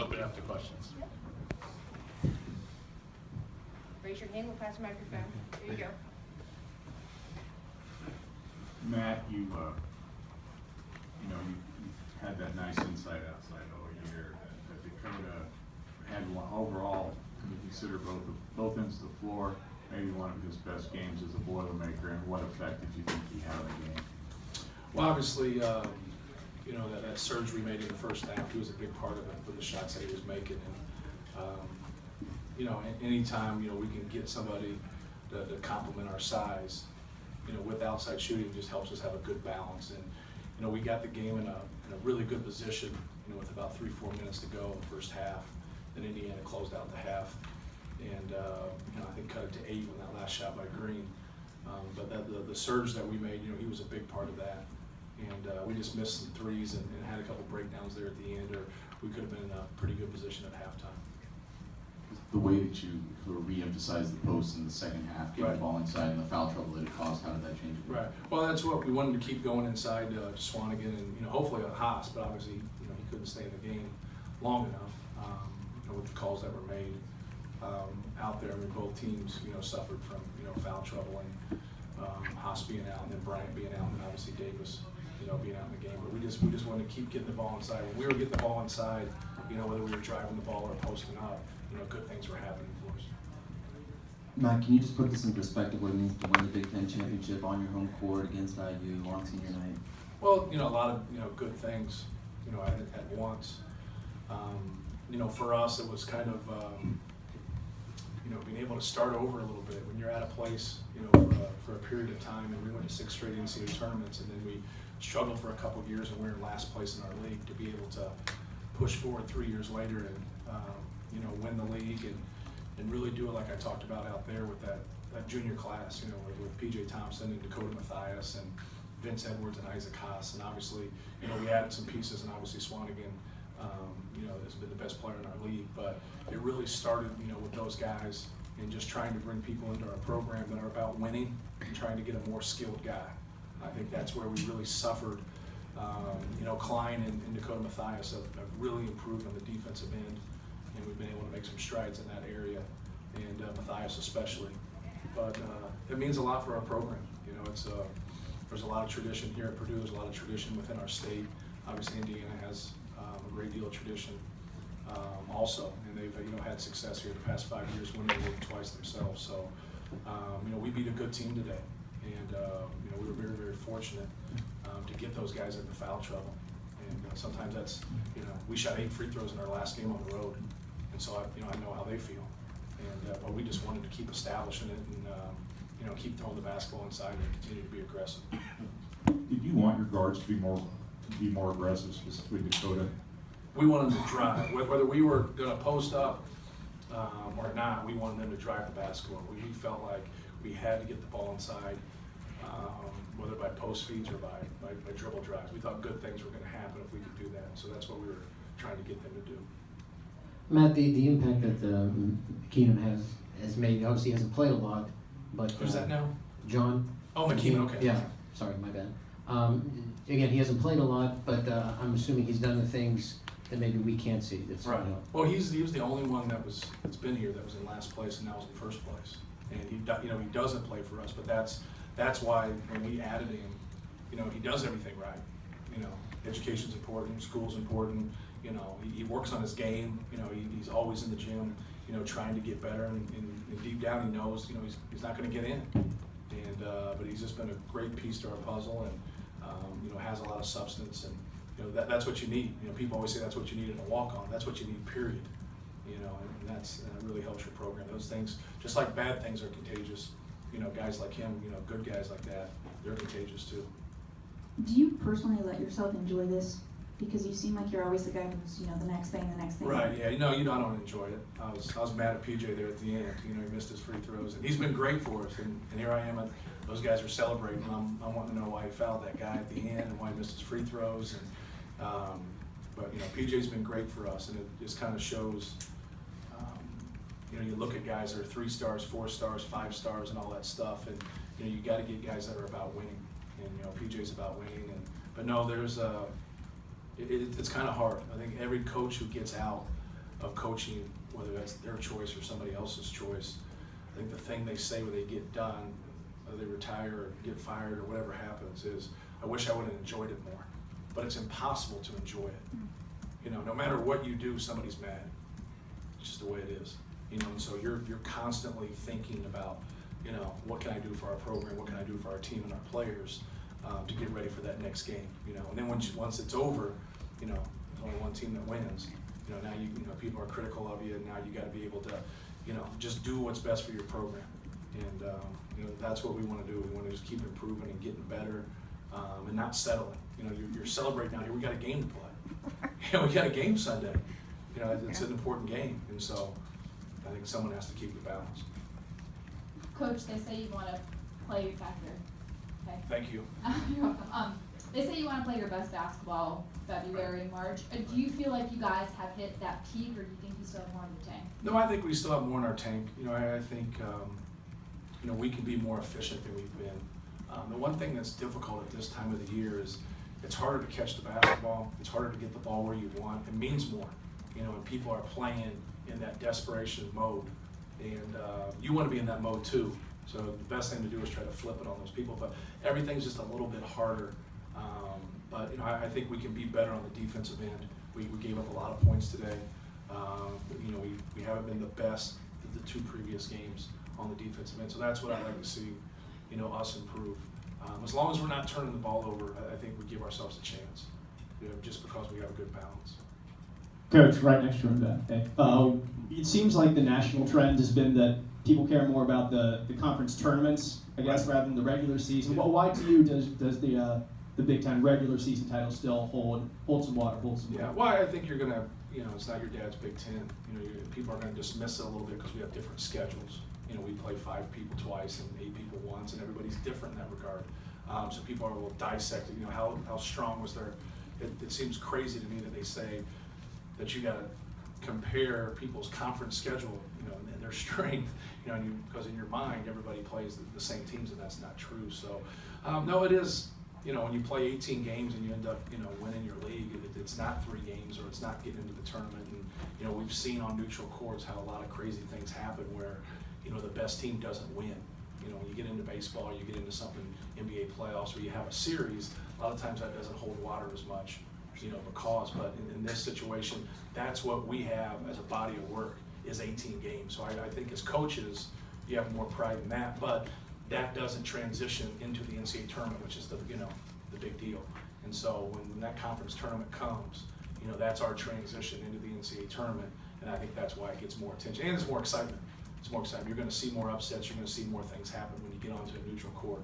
open it up to questions. Raise your hand, we'll pass the microphone. There you go. Matt, you had that nice inside outside all year. That Dakota had one overall. You consider both ends of the floor maybe one of his best games as a Boilermaker, and what effect did you think he had on the game? Well, obviously, that surge we made in the first half, he was a big part of it with the shots that he was making. And anytime we can get somebody to complement our size, with outside shooting, just helps us have a good balance. And we got the game in a really good position, with about 3-4 minutes to go in the first half. Then Indiana closed out the half, and I think cut it to 8 with that last shot by Green. But the surge that we made, he was a big part of that. And we just missed some threes and had a couple breakdowns there at the end, or we could have been in a pretty good position at halftime. The way that you sort of re-emphasized the post in the second half, getting the ball inside, and the foul trouble that it caused, how did that change it? Right. Well, that's what we wanted to keep going inside to Swanigan and hopefully on Haas, but obviously he couldn't stay in the game long enough. With the calls that were made out there, I mean, both teams suffered from foul trouble, and Haas being out, and then Bryant being out, and then obviously Davis being out in the game. But we just wanted to keep getting the ball inside. When we were getting the ball inside, whether we were driving the ball or posting up, good things were happening for us. Matt, can you just put this in perspective, what it means to win the Big Ten championship on your home court against IU on senior night? Well, a lot of good things, at once. For us, it was kind of, being able to start over a little bit when you're at a place, for a period of time, and we went to 6 straight NCAA tournaments, and then we struggled for a couple of years, and we were in last place in our league. To be able to push forward 3 years later and, win the league and really do it like I talked about out there with that junior class, with PJ Thompson and Dakota Mathias and Vince Edwards and Isaac Haas, and obviously, we added some pieces, and obviously Swanigan, has been the best player in our league, but it really started, with those guys and just trying to bring people into our program that are about winning and trying to get a more skilled guy. I think that's where we really suffered. Klein and Dakota Mathias have really improved on the defensive end, and we've been able to make some strides in that area, and Mathias especially. But it means a lot for our program. There's a lot of tradition here at Purdue. There's a lot of tradition within our state. Obviously, Indiana has a great deal of tradition also, and they've had success here the past 5 years, winning the league twice themselves. So we beat a good team today, and we were very, very fortunate to get those guys into foul trouble. And sometimes that's we shot 8 free throws in our last game on the road, and so I know how they feel. And but we just wanted to keep establishing it and keep throwing the basketball inside and continue to be aggressive. Did you want your guards to be more aggressive, specifically Dakota? We wanted them to drive. Whether we were going to post up or not, we wanted them to drive the basketball. We felt like we had to get the ball inside, whether by post feeds or by dribble drives. We thought good things were going to happen if we could do that. So that's what we were trying to get them to do. Matt, the impact that Keenum has made, obviously he hasn't played a lot, but Who's that now? John. Oh, McKean, okay. Yeah, sorry, my bad. Again, he hasn't played a lot, but I'm assuming he's done the things that maybe we can't see. That's Right. Well, he was the only one that's been here that was in last place and now is in first place. And he doesn't play for us, but that's why when we added him, he does everything right. Education's important, school's important. He works on his game. He's always in the gym. Trying to get better, and deep down he knows, he's not going to get in. And but he's just been a great piece to our puzzle, and has a lot of substance, and that's what you need. People always say that's what you need in a walk-on. That's what you need, period. And that really helps your program. Those things, just like bad things, are contagious. Guys like him, good guys like that, they're contagious too. Do you personally let yourself enjoy this? Because you seem like you're always the guy who's, the next thing. Right, yeah, I don't enjoy it. I was mad at PJ there at the end. He missed his free throws, and he's been great for us. And here I am, those guys are celebrating. I'm wanting to know why he fouled that guy at the end and why he missed his free throws. And but PJ's been great for us, and it just kind of shows. You look at guys that are 3 stars, 4 stars, 5 stars, and all that stuff, and you got to get guys that are about winning. And PJ's about winning, but no, there's it's kind of hard. I think every coach who gets out of coaching, whether that's their choice or somebody else's choice. I think the thing they say when they get done, whether they retire or get fired or whatever happens, is, I wish I would have enjoyed it more. But it's impossible to enjoy it. You know, no matter what you do, somebody's mad. It's just the way it is. You know, and so you're constantly thinking about, you know, what can I do for our program? What can I do for our team and our players to get ready for that next game? You know, and then once it's over, you know, there's only one team that wins. You know, now you know people are critical of you, and now you got to be able to, you know, just do what's best for your program. And you know, that's what we want to do. We want to just keep improving and getting better, and not settling. You know, you're celebrating out here. We got a game to play. Yeah, we got a game Sunday. You know, it's an important game, and so I think someone has to keep the balance. Coach, they say you want to play your factor. Okay. Thank you. You're welcome. They say you want to play your best basketball February, March. Do you feel like you guys have hit that peak, or do you think you still have more in the tank? No, I think we still have more in our tank. You know, I think you know, we can be more efficient than we've been. The one thing that's difficult at this time of the year is it's harder to catch the basketball. It's harder to get the ball where you want. It means more. You know, and people are playing in that desperation mode, and you want to be in that mode too. So the best thing to do is try to flip it on those people. But everything's just a little bit harder. But you know, I think we can be better on the defensive end. We gave up a lot of points today. You know, we haven't been the best the two previous games on the defensive end. So that's what I'd like to see, you know, us improve. As long as we're not turning the ball over, I think we give ourselves a chance. You know, just because we have a good balance. Coach, right next to him, Ben. It seems like the national trend has been that people care more about the conference tournaments, I guess, rather than the regular season. Well, why to you does the Big Ten regular season title still hold some water, Yeah, well, I think you're gonna, you know, it's not your dad's Big Ten. You know, people are gonna dismiss it a little bit because we have different schedules. You know, we play 5 people twice and 8 people once, and everybody's different in that regard. So people are a little dissected. You know, how strong was their? It seems crazy to me that they say that you got to compare people's conference schedule, you know, and their strength, you know, because in your mind everybody plays the same teams, and that's not true. So, no, it is. You know, when you play 18 games and you end up, you know, winning your league, it's not 3 games, or it's not getting into the tournament. And you know, we've seen on neutral courts how a lot of crazy things happen where, you know, the best team doesn't win. You know, when you get into baseball, you get into something NBA playoffs where you have a series. A lot of times that doesn't hold water as much, you know, because. But in this situation, that's what we have as a body of work is 18 games. So I think as coaches, you have more pride in that. But that doesn't transition into the NCAA tournament, which is the, you know, the big deal. And so when that conference tournament comes, you know, that's our transition into the NCAA tournament, and I think that's why it gets more attention, and it's more excitement. It's more excitement. You're going to see more upsets. You're going to see more things happen when you get onto a neutral court.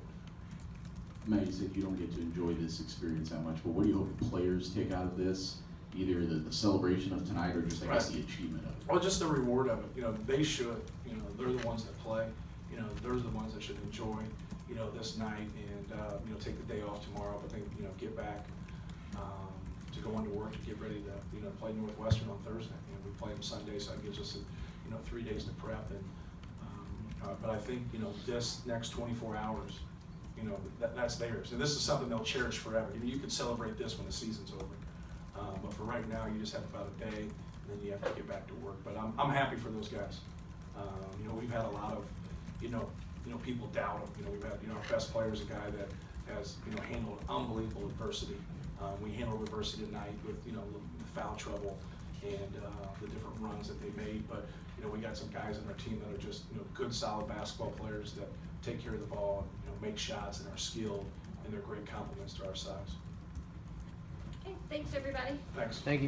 Matt, you said you don't get to enjoy this experience that much, but what do you hope the players take out of this? Either the celebration of tonight or just, I guess, the achievement of it? Well, just the reward of it. You know, they should. You know, they're the ones that play. You know, they're the ones that should enjoy, you know, this night and, you know, take the day off tomorrow, but then, you know, get back to go into work to get ready to, you know, play Northwestern on Thursday. You know, we play them Sunday, so that gives us, you know, 3 days to prep. And but I think, you know, this next 24 hours, you know, that's theirs. And this is something they'll cherish forever. You know, you can celebrate this when the season's over. But for right now, you just have about a day, and then you have to get back to work. But I'm happy for those guys. You know, we've had a lot of, you know, people doubt him. You know, we've had, you know, our best player is a guy that has, you know, handled unbelievable adversity. We handled adversity tonight with, you know, the foul trouble and the different runs that they made. But, you know, we got some guys on our team that are just, you know, good, solid basketball players that take care of the ball and, you know, make shots and are skilled, and they're great compliments to our size. Okay, thanks everybody. Thanks. Thank you.